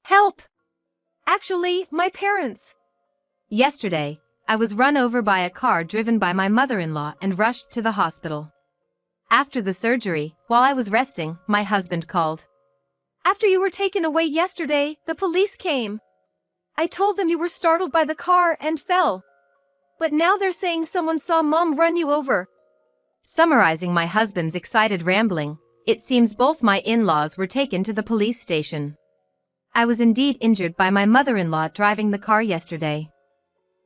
Help! Actually, my parents. Yesterday, I was run over by a car driven by my mother-in-law and rushed to the hospital. After the surgery, while I was resting, my husband called. After you were taken away yesterday, the police came. I told them you were startled by the car and fell. But now they're saying someone saw Mom run you over. Summarizing my husband's excited rambling, it seems both my in-laws were taken to the police station. I was indeed injured by my mother-in-law driving the car yesterday.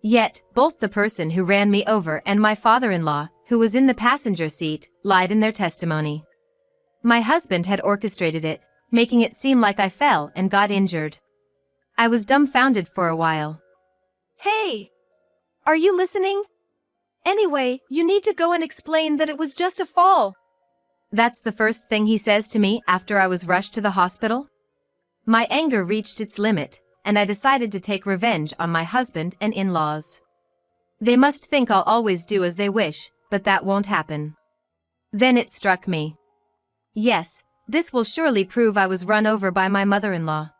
Yet, both the person who ran me over and my father-in-law, who was in the passenger seat, lied in their testimony. My husband had orchestrated it, making it seem like I fell and got injured. I was dumbfounded for a while. Hey! Are you listening? Anyway, you need to go and explain that it was just a fall. That's the first thing he says to me after I was rushed to the hospital. My anger reached its limit, and I decided to take revenge on my husband and in-laws. They must think I'll always do as they wish, but that won't happen. Then it struck me. Yes, this will surely prove I was run over by my mother-in-law.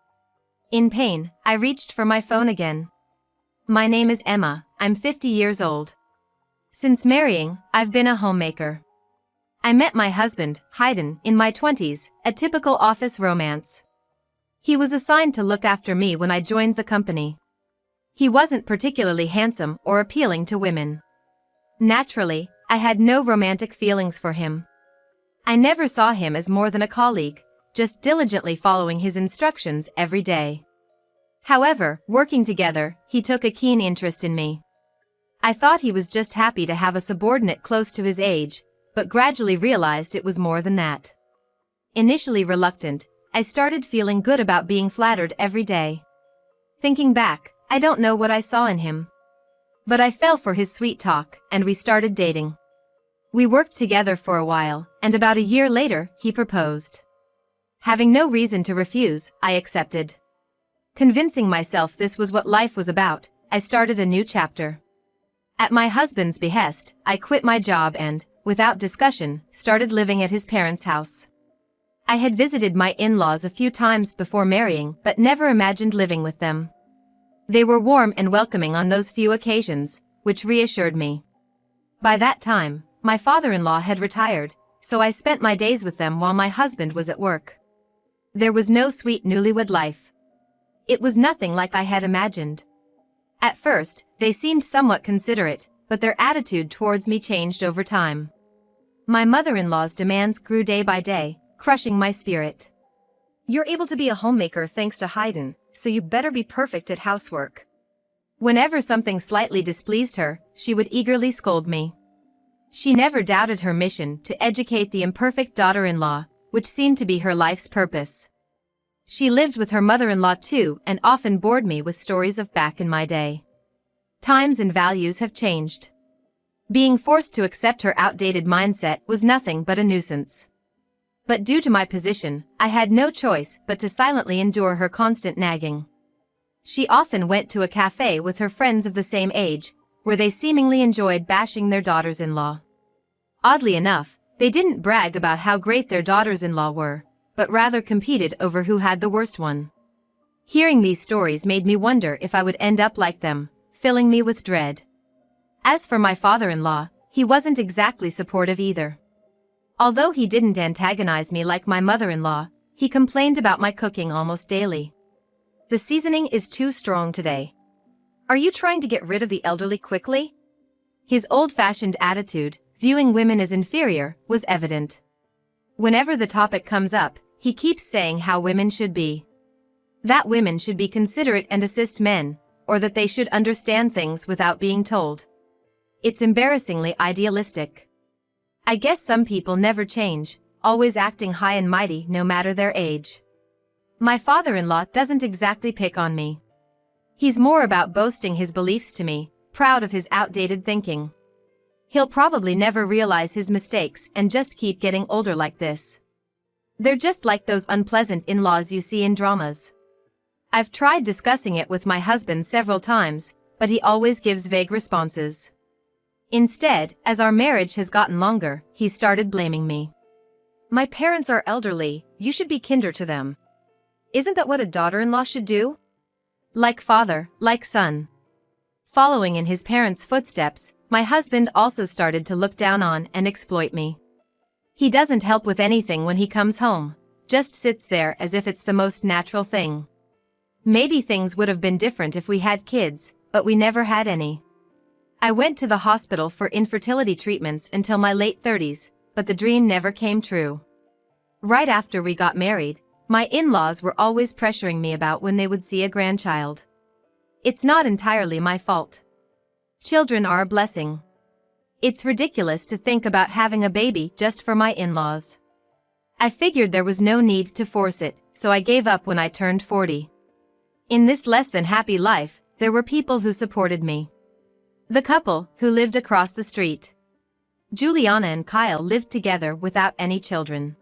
In pain, I reached for my phone again. My name is Emma, I'm 50 years old. Since marrying, I've been a homemaker. I met my husband, Hayden, in my 20s, a typical office romance. He was assigned to look after me when I joined the company. He wasn't particularly handsome or appealing to women. Naturally, I had no romantic feelings for him. I never saw him as more than a colleague, just diligently following his instructions every day. However, working together, he took a keen interest in me. I thought he was just happy to have a subordinate close to his age, but gradually realized it was more than that. Initially reluctant, I started feeling good about being flattered every day. Thinking back, I don't know what I saw in him. But I fell for his sweet talk, and we started dating. We worked together for a while, and about a year later, he proposed. Having no reason to refuse, I accepted. Convincing myself this was what life was about, I started a new chapter. At my husband's behest, I quit my job and, without discussion, started living at his parents' house. I had visited my in-laws a few times before marrying but never imagined living with them. They were warm and welcoming on those few occasions, which reassured me. By that time, my father-in-law had retired, so I spent my days with them while my husband was at work. There was no sweet newlywed life. It was nothing like I had imagined. At first, they seemed somewhat considerate, but their attitude towards me changed over time. My mother-in-law's demands grew day by day, crushing my spirit. You're able to be a homemaker thanks to Hayden, so you better be perfect at housework. Whenever something slightly displeased her, she would eagerly scold me. She never doubted her mission to educate the imperfect daughter-in-law, which seemed to be her life's purpose. She lived with her mother-in-law too and often bored me with stories of back in my day. Times and values have changed. Being forced to accept her outdated mindset was nothing but a nuisance. But due to my position, I had no choice but to silently endure her constant nagging. She often went to a cafe with her friends of the same age, where they seemingly enjoyed bashing their daughters-in-law. Oddly enough, they didn't brag about how great their daughters-in-law were, but rather competed over who had the worst one. Hearing these stories made me wonder if I would end up like them, filling me with dread. As for my father-in-law, he wasn't exactly supportive either. Although he didn't antagonize me like my mother-in-law, he complained about my cooking almost daily. The seasoning is too strong today. Are you trying to get rid of the elderly quickly? His old-fashioned attitude, viewing women as inferior, was evident. Whenever the topic comes up, he keeps saying how women should be. That women should be considerate and assist men, or that they should understand things without being told. It's embarrassingly idealistic. I guess some people never change, always acting high and mighty no matter their age. My father-in-law doesn't exactly pick on me. He's more about boasting his beliefs to me, proud of his outdated thinking. He'll probably never realize his mistakes and just keep getting older like this. They're just like those unpleasant in-laws you see in dramas. I've tried discussing it with my husband several times, but he always gives vague responses. Instead, as our marriage has gotten longer, he started blaming me. My parents are elderly, you should be kinder to them. Isn't that what a daughter-in-law should do? Like father, like son. Following in his parents' footsteps, my husband also started to look down on and exploit me. He doesn't help with anything when he comes home, just sits there as if it's the most natural thing. Maybe things would have been different if we had kids, but we never had any. I went to the hospital for infertility treatments until my late 30s, but the dream never came true. Right after we got married, my in-laws were always pressuring me about when they would see a grandchild. It's not entirely my fault. Children are a blessing. It's ridiculous to think about having a baby just for my in-laws. I figured there was no need to force it, so I gave up when I turned 40. In this less than happy life, there were people who supported me. The couple, who lived across the street. Juliana and Kyle lived together without any children.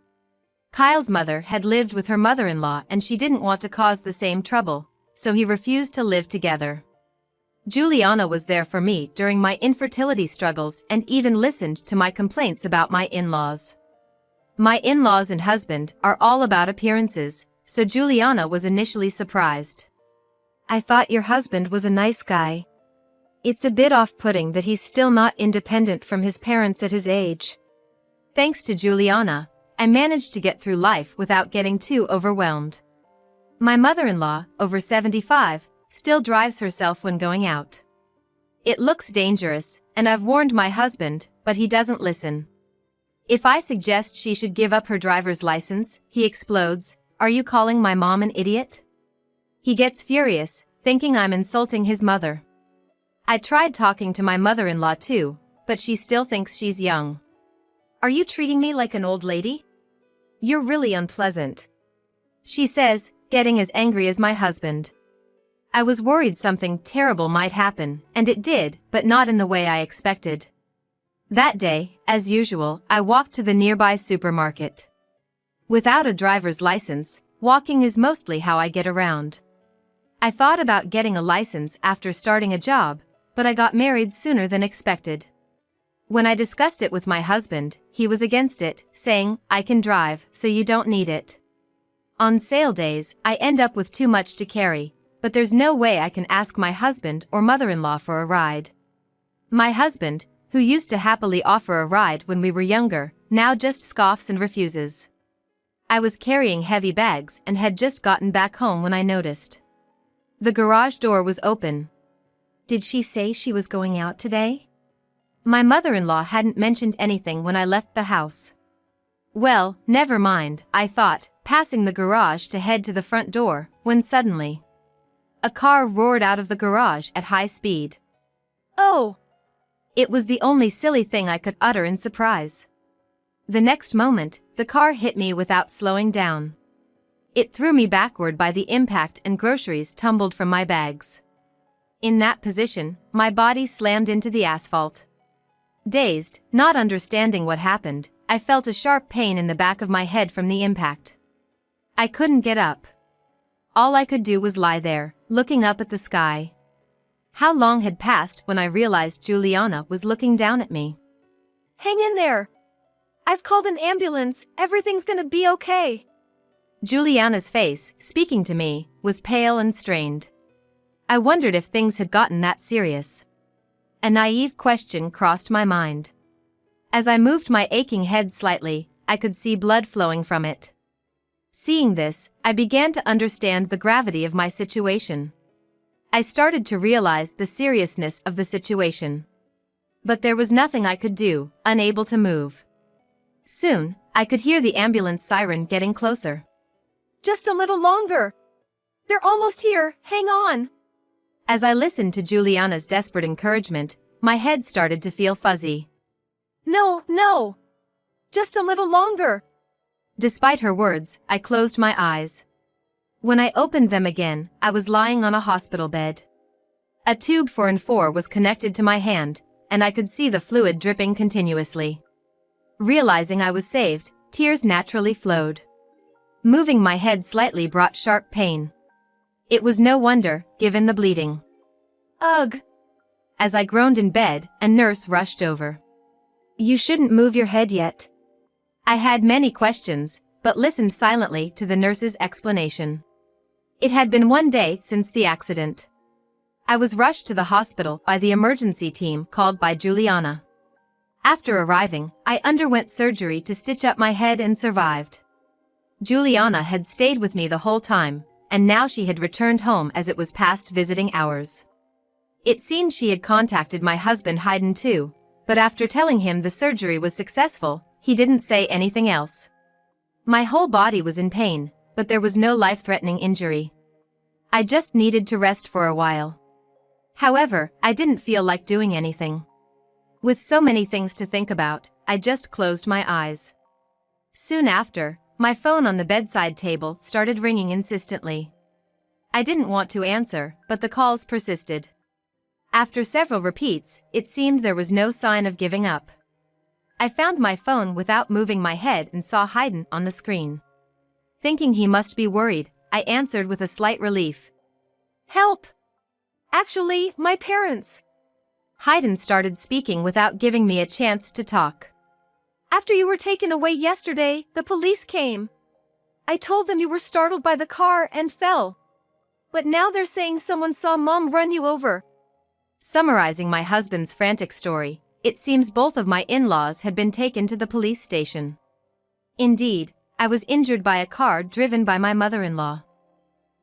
Kyle's mother had lived with her mother-in-law and she didn't want to cause the same trouble, so he refused to live together. Juliana was there for me during my infertility struggles and even listened to my complaints about my in-laws. My in-laws and husband are all about appearances, so Juliana was initially surprised. I thought your husband was a nice guy. It's a bit off-putting that he's still not independent from his parents at his age. Thanks to Juliana, I managed to get through life without getting too overwhelmed. My mother-in-law, over 75, still drives herself when going out. It looks dangerous, and I've warned my husband, but he doesn't listen. If I suggest she should give up her driver's license, he explodes, "Are you calling my mom an idiot?" He gets furious, thinking I'm insulting his mother. I tried talking to my mother-in-law too, but she still thinks she's young. "Are you treating me like an old lady? You're really unpleasant," she says, getting as angry as my husband. I was worried something terrible might happen, and it did, but not in the way I expected. That day, as usual, I walked to the nearby supermarket. Without a driver's license, walking is mostly how I get around. I thought about getting a license after starting a job, but I got married sooner than expected. When I discussed it with my husband, he was against it, saying, "I can drive, so you don't need it." On sale days, I end up with too much to carry, but there's no way I can ask my husband or mother-in-law for a ride. My husband, who used to happily offer a ride when we were younger, now just scoffs and refuses. I was carrying heavy bags and had just gotten back home when I noticed. The garage door was open. Did she say she was going out today? My mother-in-law hadn't mentioned anything when I left the house. Well, never mind, I thought, passing the garage to head to the front door, when suddenly a car roared out of the garage at high speed. "Oh!" It was the only silly thing I could utter in surprise. The next moment, the car hit me without slowing down. It threw me backward by the impact and groceries tumbled from my bags. In that position, my body slammed into the asphalt. Dazed, not understanding what happened, I felt a sharp pain in the back of my head from the impact. I couldn't get up. All I could do was lie there, looking up at the sky. How long had passed when I realized Juliana was looking down at me? "Hang in there. I've called an ambulance, everything's gonna be okay." Juliana's face, speaking to me, was pale and strained. I wondered if things had gotten that serious. A naive question crossed my mind. As I moved my aching head slightly, I could see blood flowing from it. Seeing this, I began to understand the gravity of my situation. I started to realize the seriousness of the situation. But there was nothing I could do, unable to move. Soon, I could hear the ambulance siren getting closer. "Just a little longer. They're almost here, hang on." As I listened to Juliana's desperate encouragement, my head started to feel fuzzy. "No, no. Just a little longer." Despite her words, I closed my eyes. When I opened them again, I was lying on a hospital bed. A tube 4 was connected to my hand, and I could see the fluid dripping continuously. Realizing I was saved, tears naturally flowed. Moving my head slightly brought sharp pain. It was no wonder, given the bleeding. "Ugh!" As I groaned in bed, a nurse rushed over. "You shouldn't move your head yet." I had many questions, but listened silently to the nurse's explanation. It had been 1 day since the accident. I was rushed to the hospital by the emergency team called by Juliana. After arriving, I underwent surgery to stitch up my head and survived. Juliana had stayed with me the whole time, and now she had returned home as it was past visiting hours. It seemed she had contacted my husband Hayden too, but after telling him the surgery was successful, he didn't say anything else. My whole body was in pain, but there was no life-threatening injury. I just needed to rest for a while. However, I didn't feel like doing anything. With so many things to think about, I just closed my eyes. Soon after, my phone on the bedside table started ringing insistently. I didn't want to answer, but the calls persisted. After several repeats, it seemed there was no sign of giving up. I found my phone without moving my head and saw Hayden on the screen. Thinking he must be worried, I answered with a slight relief. "Help! Actually, my parents." Hayden started speaking without giving me a chance to talk. "After you were taken away yesterday, the police came. I told them you were startled by the car and fell. But now they're saying someone saw Mom run you over." Summarizing my husband's frantic story, it seems both of my in-laws had been taken to the police station. Indeed, I was injured by a car driven by my mother-in-law.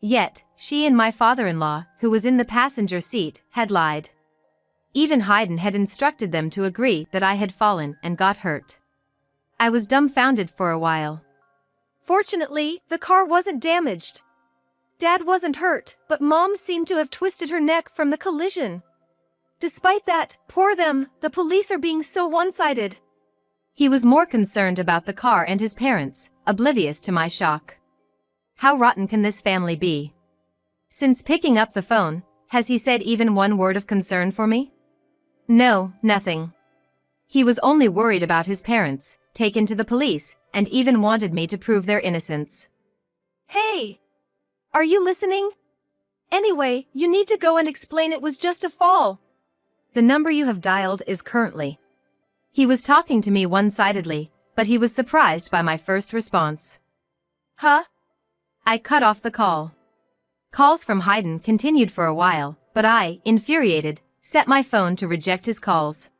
Yet, she and my father-in-law, who was in the passenger seat, had lied. Even Hayden had instructed them to agree that I had fallen and got hurt. I was dumbfounded for a while. "Fortunately, the car wasn't damaged. Dad wasn't hurt, but Mom seemed to have twisted her neck from the collision. Despite that, poor them, the police are being so one-sided." He was more concerned about the car and his parents, oblivious to my shock. How rotten can this family be? Since picking up the phone, has he said even one word of concern for me? No, nothing. He was only worried about his parents, taken to the police, and even wanted me to prove their innocence. "Hey! Are you listening? Anyway, you need to go and explain it was just a fall. The number you have dialed is currently..." He was talking to me one-sidedly, but he was surprised by my first response. "Huh?" I cut off the call. Calls from Hayden continued for a while, but I, infuriated, set my phone to reject his calls.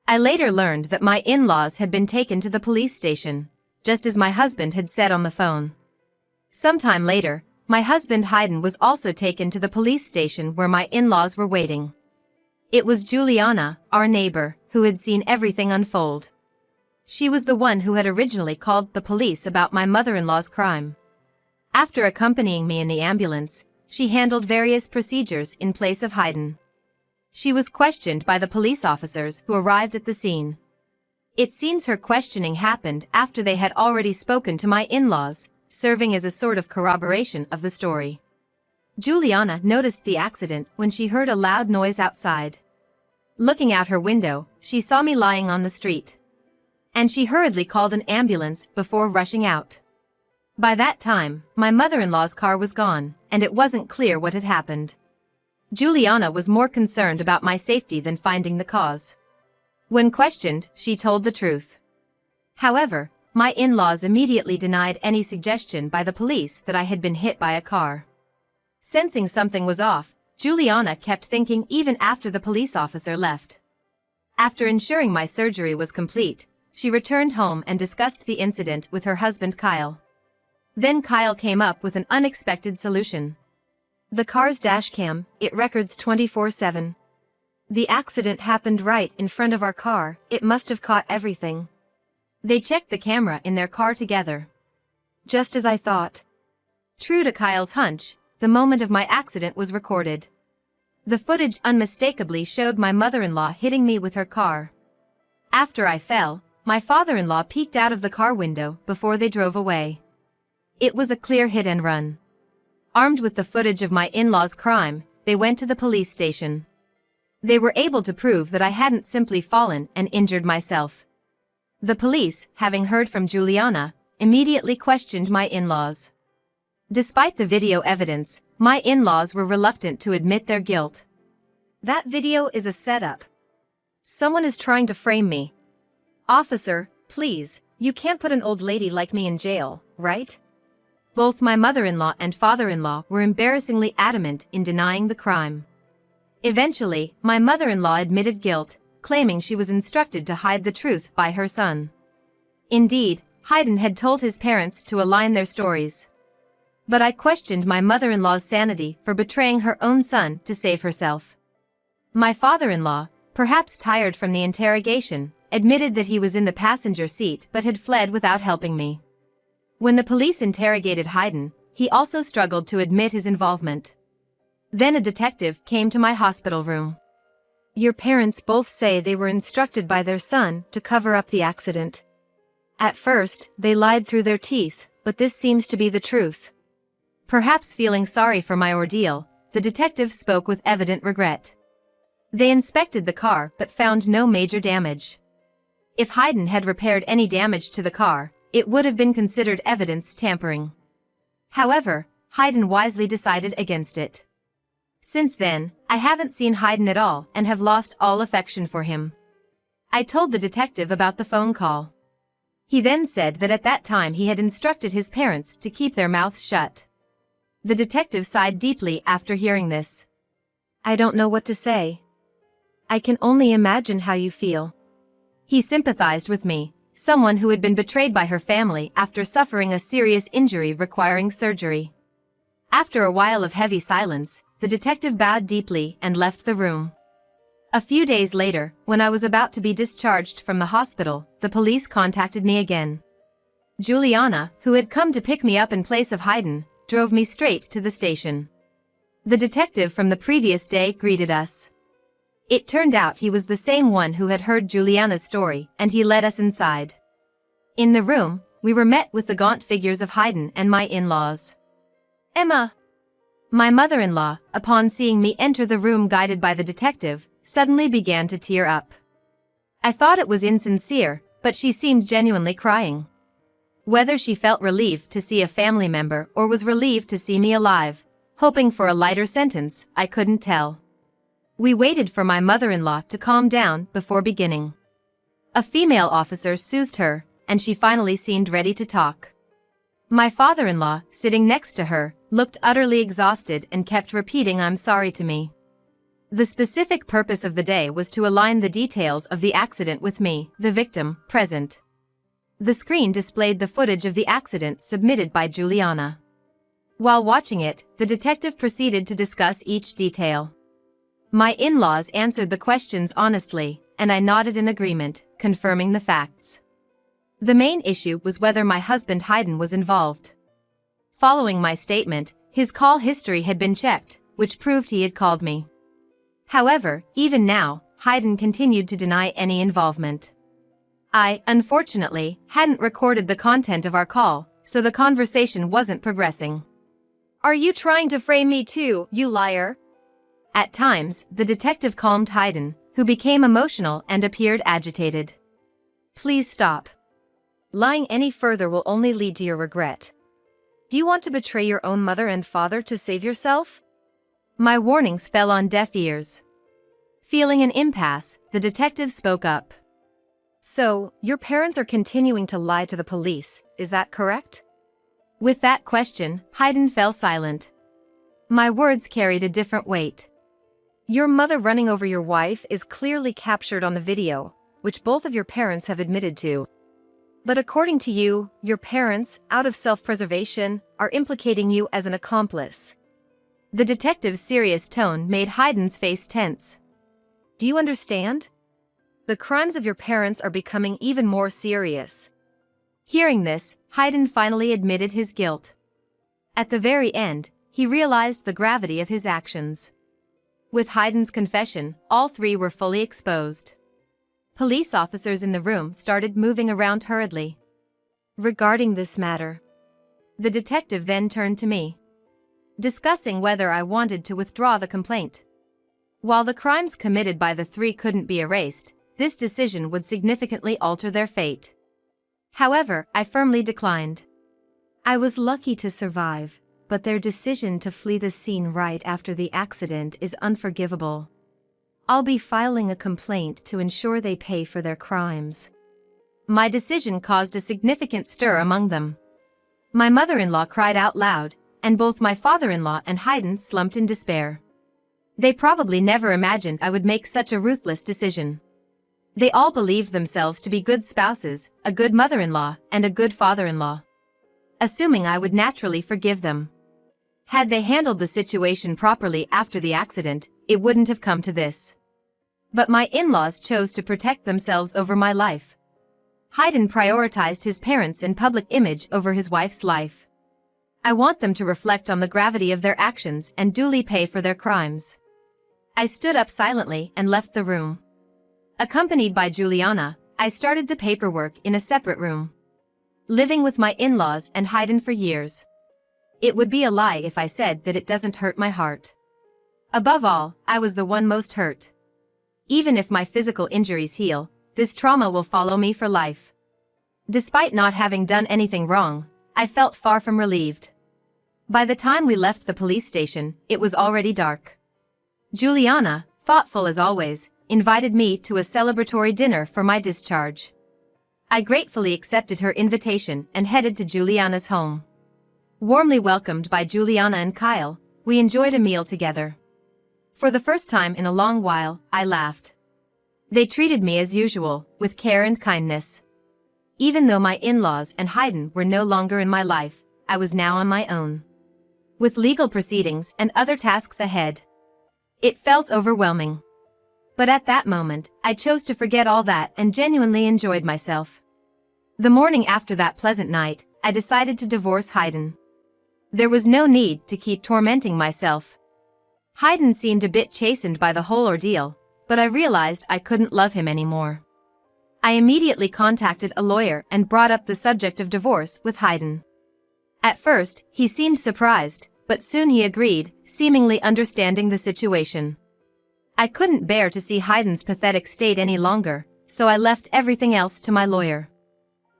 I later learned that my in-laws had been taken to the police station, just as my husband had said on the phone. Sometime later, my husband Hayden was also taken to the police station where my in-laws were waiting. It was Juliana, our neighbor, who had seen everything unfold. She was the one who had originally called the police about my mother-in-law's crime. After accompanying me in the ambulance, she handled various procedures in place of Hayden. She was questioned by the police officers who arrived at the scene. It seems her questioning happened after they had already spoken to my in-laws, serving as a sort of corroboration of the story. Juliana noticed the accident when she heard a loud noise outside. Looking out her window, she saw me lying on the street. And she hurriedly called an ambulance before rushing out. By that time, my mother-in-law's car was gone, and it wasn't clear what had happened. Juliana was more concerned about my safety than finding the cause. When questioned, she told the truth. However, my in-laws immediately denied any suggestion by the police that I had been hit by a car. Sensing something was off, Juliana kept thinking even after the police officer left. After ensuring my surgery was complete, she returned home and discussed the incident with her husband Kyle. Then Kyle came up with an unexpected solution. "The car's dashcam, it records 24/7. The accident happened right in front of our car, it must have caught everything." They checked the camera in their car together. Just as I thought. True to Kyle's hunch, the moment of my accident was recorded. The footage unmistakably showed my mother-in-law hitting me with her car. After I fell, my father-in-law peeked out of the car window before they drove away. It was a clear hit and run. Armed with the footage of my in-laws' crime, they went to the police station. They were able to prove that I hadn't simply fallen and injured myself. The police, having heard from Juliana, immediately questioned my in-laws. Despite the video evidence, my in-laws were reluctant to admit their guilt. "That video is a setup. Someone is trying to frame me. Officer, please, you can't put an old lady like me in jail, right?" Both my mother-in-law and father-in-law were embarrassingly adamant in denying the crime. Eventually, my mother-in-law admitted guilt, claiming she was instructed to hide the truth by her son. Indeed, Hayden had told his parents to align their stories. But I questioned my mother-in-law's sanity for betraying her own son to save herself. My father-in-law, perhaps tired from the interrogation, admitted that he was in the passenger seat but had fled without helping me. When the police interrogated Hayden, he also struggled to admit his involvement. Then a detective came to my hospital room. "Your parents both say they were instructed by their son to cover up the accident. At first, they lied through their teeth, but this seems to be the truth." Perhaps feeling sorry for my ordeal, the detective spoke with evident regret. They inspected the car but found no major damage. If Hayden had repaired any damage to the car, it would have been considered evidence tampering. However, Hayden wisely decided against it. Since then, I haven't seen Hayden at all and have lost all affection for him. I told the detective about the phone call. He then said that at that time he had instructed his parents to keep their mouths shut. The detective sighed deeply after hearing this. "I don't know what to say. I can only imagine how you feel." He sympathized with me, someone who had been betrayed by her family after suffering a serious injury requiring surgery. After a while of heavy silence, the detective bowed deeply and left the room. A few days later, when I was about to be discharged from the hospital, the police contacted me again. Juliana, who had come to pick me up in place of Hayden, drove me straight to the station. The detective from the previous day greeted us. It turned out he was the same one who had heard Juliana's story, and he led us inside. In the room, we were met with the gaunt figures of Hayden and my in-laws. "Emma!" My mother-in-law, upon seeing me enter the room guided by the detective, suddenly began to tear up. I thought it was insincere, but she seemed genuinely crying. Whether she felt relieved to see a family member or was relieved to see me alive, hoping for a lighter sentence, I couldn't tell. We waited for my mother-in-law to calm down before beginning. A female officer soothed her, and she finally seemed ready to talk. My father-in-law, sitting next to her, looked utterly exhausted and kept repeating "I'm sorry" to me. The specific purpose of the day was to align the details of the accident with me, the victim, present. The screen displayed the footage of the accident submitted by Juliana. While watching it, the detective proceeded to discuss each detail. My in-laws answered the questions honestly, and I nodded in agreement, confirming the facts. The main issue was whether my husband Hayden was involved. Following my statement, his call history had been checked, which proved he had called me. However, even now, Hayden continued to deny any involvement. I, unfortunately, hadn't recorded the content of our call, so the conversation wasn't progressing. "Are you trying to frame me too, you liar?" At times, the detective calmed Hayden, who became emotional and appeared agitated. "Please stop. Lying any further will only lead to your regret. Do you want to betray your own mother and father to save yourself?" My warnings fell on deaf ears. Feeling an impasse, the detective spoke up. "So, your parents are continuing to lie to the police, is that correct?" With that question, Hayden fell silent. My words carried a different weight. "Your mother running over your wife is clearly captured on the video, which both of your parents have admitted to. But according to you, your parents, out of self-preservation, are implicating you as an accomplice." The detective's serious tone made Hayden's face tense. "Do you understand? The crimes of your parents are becoming even more serious." Hearing this, Hayden finally admitted his guilt. At the very end, he realized the gravity of his actions. With Hayden's confession, all three were fully exposed. Police officers in the room started moving around hurriedly. "Regarding this matter," the detective then turned to me, discussing whether I wanted to withdraw the complaint. While the crimes committed by the three couldn't be erased, this decision would significantly alter their fate. However, I firmly declined. I was lucky to survive, but their decision to flee the scene right after the accident is unforgivable. I'll be filing a complaint to ensure they pay for their crimes. My decision caused a significant stir among them. My mother-in-law cried out loud, and both my father-in-law and Haydn slumped in despair. They probably never imagined I would make such a ruthless decision. They all believed themselves to be good spouses, a good mother-in-law, and a good father-in-law, assuming I would naturally forgive them. Had they handled the situation properly after the accident, it wouldn't have come to this. But my in-laws chose to protect themselves over my life. Haydn prioritized his parents' and public image over his wife's life. I want them to reflect on the gravity of their actions and duly pay for their crimes. I stood up silently and left the room. Accompanied by Juliana, I started the paperwork in a separate room. Living with my in-laws and Haydn for years. It would be a lie if I said that it doesn't hurt my heart. Above all, I was the one most hurt. Even if my physical injuries heal, this trauma will follow me for life. Despite not having done anything wrong, I felt far from relieved. By the time we left the police station, it was already dark. Juliana, thoughtful as always, invited me to a celebratory dinner for my discharge. I gratefully accepted her invitation and headed to Juliana's home. Warmly welcomed by Juliana and Kyle, we enjoyed a meal together. For the first time in a long while, I laughed. They treated me as usual, with care and kindness. Even though my in-laws and Haydn were no longer in my life, I was now on my own, with legal proceedings and other tasks ahead. It felt overwhelming. But at that moment, I chose to forget all that and genuinely enjoyed myself. The morning after that pleasant night, I decided to divorce Haydn. There was no need to keep tormenting myself. Haydn seemed a bit chastened by the whole ordeal, but I realized I couldn't love him anymore. I immediately contacted a lawyer and brought up the subject of divorce with Haydn. At first, he seemed surprised, but soon he agreed, seemingly understanding the situation. I couldn't bear to see Haydn's pathetic state any longer, so I left everything else to my lawyer.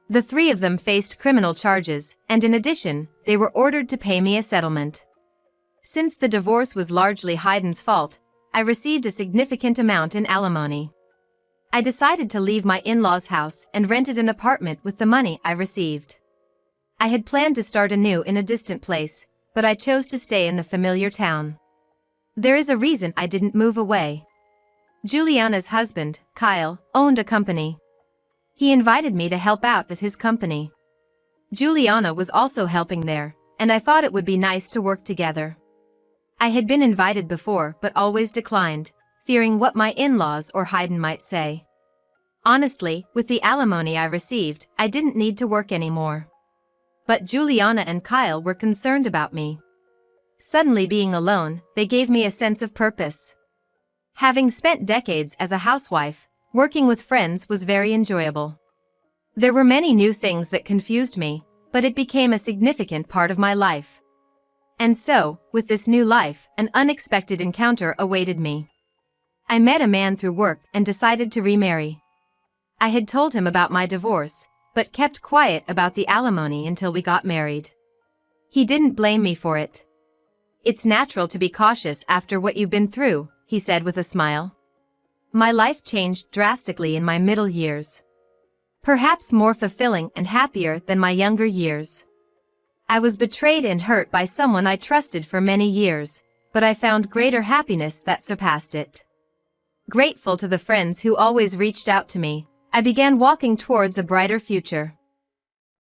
The three of them faced criminal charges, and in addition, they were ordered to pay me a settlement. Since the divorce was largely Haydn's fault, I received a significant amount in alimony. I decided to leave my in-laws' house and rented an apartment with the money I received. I had planned to start anew in a distant place, but I chose to stay in the familiar town. There is a reason I didn't move away. Juliana's husband, Kyle, owned a company. He invited me to help out at his company. Juliana was also helping there, and I thought it would be nice to work together. I had been invited before but always declined, fearing what my in-laws or Haydn might say. Honestly, with the alimony I received, I didn't need to work anymore. But Juliana and Kyle were concerned about me. Suddenly being alone, they gave me a sense of purpose. Having spent decades as a housewife, working with friends was very enjoyable. There were many new things that confused me, but it became a significant part of my life. And so, with this new life, an unexpected encounter awaited me. I met a man through work and decided to remarry. I had told him about my divorce, but kept quiet about the alimony until we got married. He didn't blame me for it. "It's natural to be cautious after what you've been through," he said with a smile. My life changed drastically in my middle years. Perhaps more fulfilling and happier than my younger years. I was betrayed and hurt by someone I trusted for many years, but I found greater happiness that surpassed it. Grateful to the friends who always reached out to me, I began walking towards a brighter future.